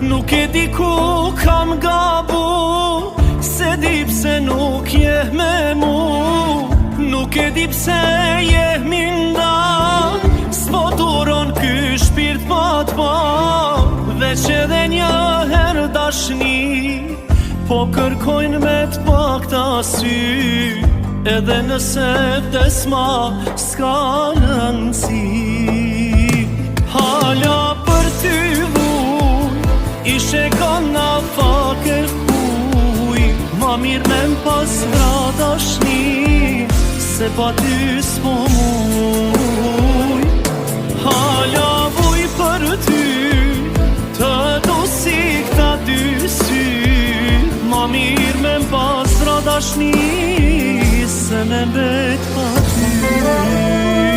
Nuk e di ku kam gabu, se di pse nuk je me mu. Nuk e di pse je minda, s'po duron ky shpirt pa t'pa. Veç edhe një herë dashni, po kërkojnë me t'pakta sy. Edhe nëse vdesma s'ka rëndsi. Hala për ty vuj, ishe kana faker kuj. Ma mirë me m'pas vra dashni, se pa ty s'po muj. Hala vuj për ty, të du si këta dy sy. Ma mirë me m'pas vra dashni, se me mbet pa ty.